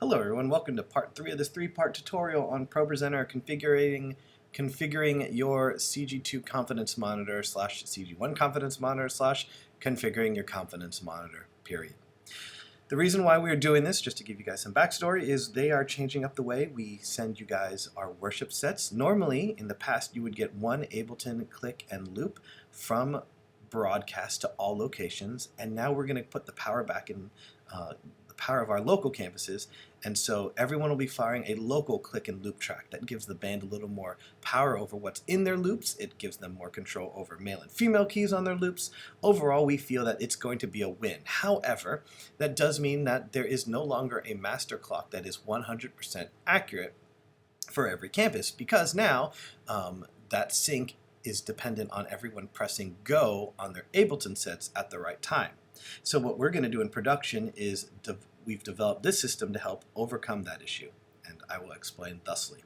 Hello everyone, welcome to part 3 of this 3-part tutorial on ProPresenter configuring your CG2 confidence monitor / CG1 confidence monitor / configuring your confidence monitor, period. The reason why we are doing this, just to give you guys some backstory, is they are changing up the way we send you guys our worship sets. Normally, in the past, you would get one Ableton click and loop from broadcast to all locations, and now we're going to put the power back in the power of our local campuses, and so everyone will be firing a local click and loop track. That gives the band a little more power over what's in their loops. It gives them more control over male and female keys on their loops. Overall, we feel that it's going to be a win. However, that does mean that there is no longer a master clock that is 100% accurate for every campus, because now that sync is dependent on everyone pressing go on their Ableton sets at the right time. So what we're going to do in production is we've developed this system to help overcome that issue, and I will explain thusly.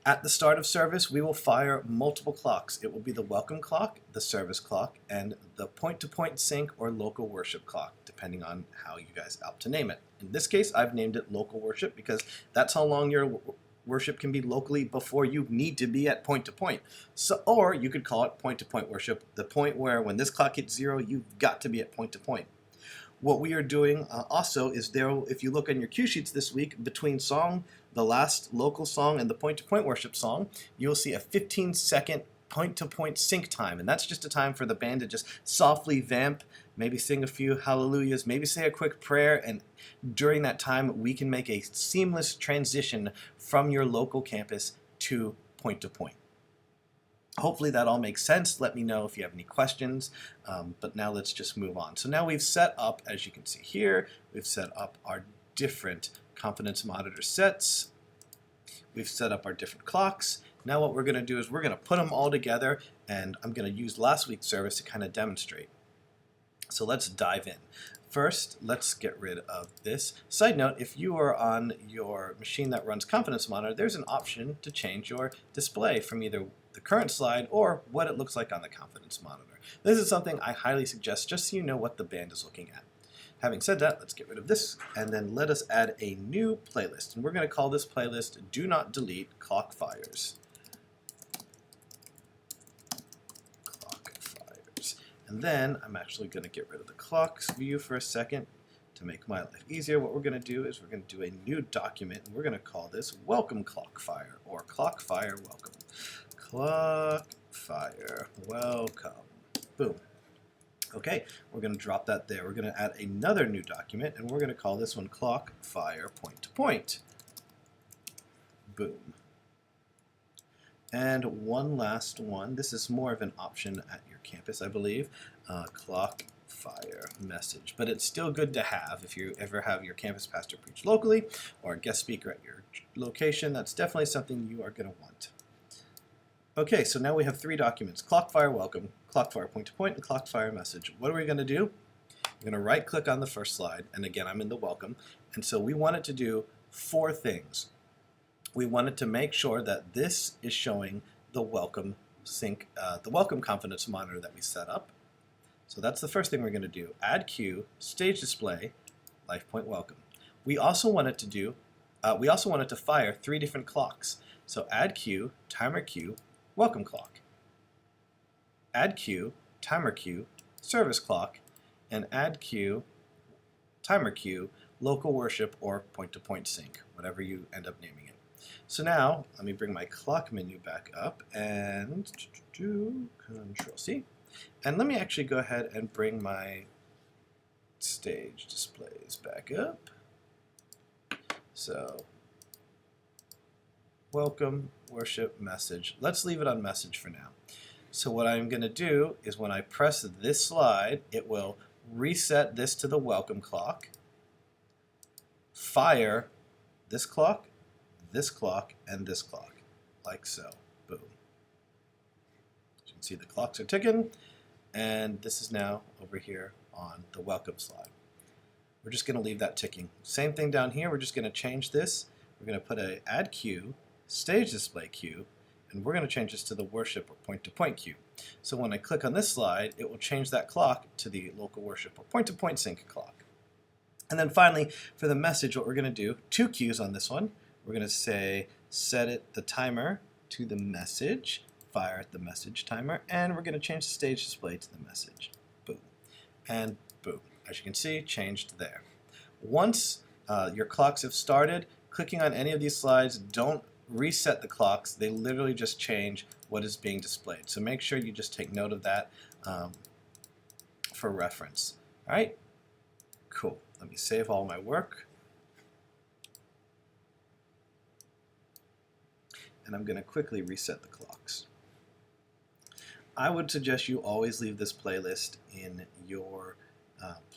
At the start of service, we will fire multiple clocks. It will be the welcome clock, the service clock, and the point-to-point sync or local worship clock, depending on how you guys opt to name it. In this case, I've named it local worship because that's how long your worship can be locally before you need to be at point-to-point. So, or you could call it point-to-point worship, the point where when this clock hits 0, you've got to be at point-to-point. What we are doing also is there, if you look on your cue sheets this week, between song, the last local song and the point-to-point worship song, you'll see a 15-second point-to-point sync time, and that's just a time for the band to just softly vamp, maybe sing a few hallelujahs, maybe say a quick prayer, and during that time we can make a seamless transition from your local campus to point-to-point. Hopefully that all makes sense. Let me know if you have any questions, but now let's just move on. So now we've set up, as you can see here, we've set up our different confidence monitor sets. We've set up our different clocks. Now what we're going to do is we're going to put them all together, and I'm going to use last week's service to kind of demonstrate. So let's dive in. First, let's get rid of this. Side note, if you are on your machine that runs Confidence Monitor, there's an option to change your display from either the current slide or what it looks like on the Confidence Monitor. This is something I highly suggest just so you know what the band is looking at. Having said that, let's get rid of this, and then let us add a new playlist. And we're going to call this playlist Do Not Delete Clock Fires. And then I'm actually going to get rid of the clocks view for a second to make my life easier. What we're going to do is we're going to do a new document, and we're going to call this Welcome Clockfire, or Clockfire Welcome. Clockfire Welcome. Boom. Okay, we're going to drop that there. We're going to add another new document, and we're going to call this one Clockfire Point to Point. Boom. And one last one. This is more of an option at your campus, I believe. Clockfire message. But it's still good to have if you ever have your campus pastor preach locally or a guest speaker at your location. That's definitely something you are going to want. Okay, so now we have 3 documents. Clockfire Welcome, Clockfire Point to Point, and Clockfire Message. What are we going to do? We're going to right-click on the first slide, and again, I'm in the Welcome. And so we want it to do 4 things. We wanted to make sure that this is showing the welcome sync, the welcome confidence monitor that we set up. So that's the first thing we're going to do. Add cue, stage display, LifePoint welcome. We also wanted to do, to fire 3 different clocks. So add cue, timer cue, welcome clock. Add cue, timer cue, service clock, and add cue, timer cue, local worship or point-to-point sync, whatever you end up naming it. So now, let me bring my clock menu back up and Control-C. And let me actually go ahead and bring my stage displays back up. So, welcome, worship, message. Let's leave it on message for now. So what I'm going to do is when I press this slide, it will reset this to the welcome clock, fire this clock, and this clock, like so. Boom. As you can see, the clocks are ticking, and this is now over here on the welcome slide. We're just going to leave that ticking. Same thing down here. We're just going to change this. We're going to put a add cue, stage display cue, and we're going to change this to the worship or point-to-point cue. So when I click on this slide, it will change that clock to the local worship or point-to-point sync clock. And then finally, for the message, what we're going to do, 2 cues on this one. We're going to say set the timer to the message, fire at the message timer, and we're going to change the stage display to the message. Boom. And boom. As you can see, changed there. Once your clocks have started, clicking on any of these slides, don't reset the clocks. They literally just change what is being displayed. So make sure you just take note of that for reference. All right? Cool. Let me save all my work. And I'm going to quickly reset the clocks. I would suggest you always leave this playlist in your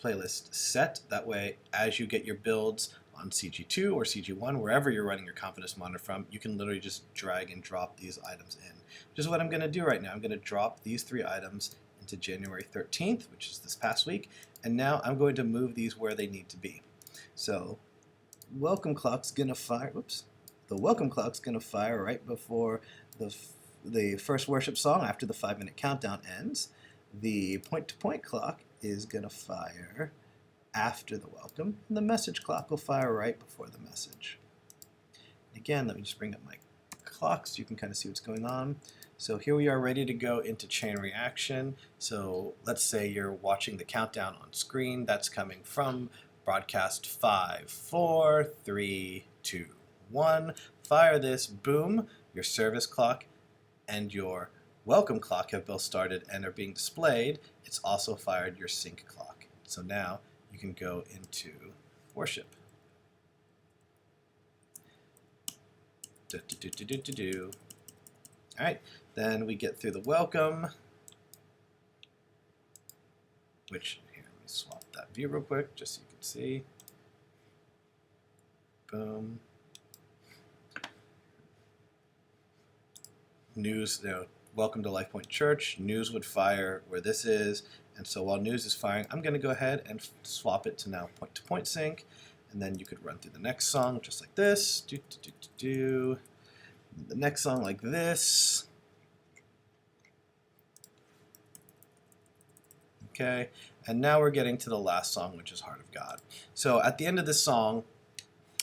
playlist set. That way, as you get your builds on CG2 or CG1, wherever you're running your confidence monitor from, you can literally just drag and drop these items in. Which is what I'm going to do right now. I'm going to drop these 3 items into January 13th, which is this past week, and now I'm going to move these where they need to be. So, welcome clock's going to fire, oops, the welcome clock's going to fire right before the first worship song after the 5-minute countdown ends. The point-to-point clock is going to fire after the welcome, and the message clock will fire right before the message. Again, let me just bring up my clocks so you can kind of see what's going on. So here we are ready to go into chain reaction. So let's say you're watching the countdown on screen. That's coming from broadcast 5, 4, 3, 2, 1. Fire this, boom, your service clock and your welcome clock have both started and are being displayed. It's also fired your sync clock. So now you can go into worship. All right, then we get through the welcome, which, here, let me swap that view real quick just so you can see. Boom. News, welcome to Life Point Church. News would fire where this is, and so while news is firing, I'm going to go ahead and swap it to now point-to-point sync, and then you could run through the next song just like this. The next song like this. Okay, and now we're getting to the last song, which is Heart of God. So at the end of this song,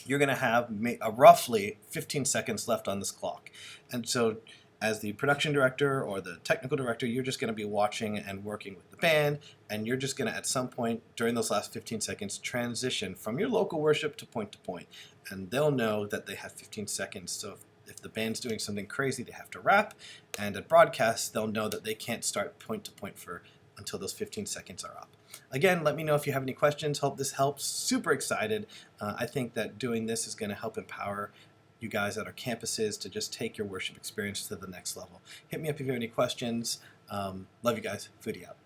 you're going to have roughly 15 seconds left on this clock. And so as the production director or the technical director, you're just going to be watching and working with the band, and you're just going to, at some point during those last 15 seconds, transition from your local worship to point. And they'll know that they have 15 seconds, so if the band's doing something crazy, they have to wrap, and at broadcast, they'll know that they can't start point-to-point until those 15 seconds are up. Again, let me know if you have any questions. Hope this helps. Super excited. I think that doing this is going to help empower you guys at our campuses to just take your worship experience to the next level. Hit me up if you have any questions. Love you guys. Foodie out.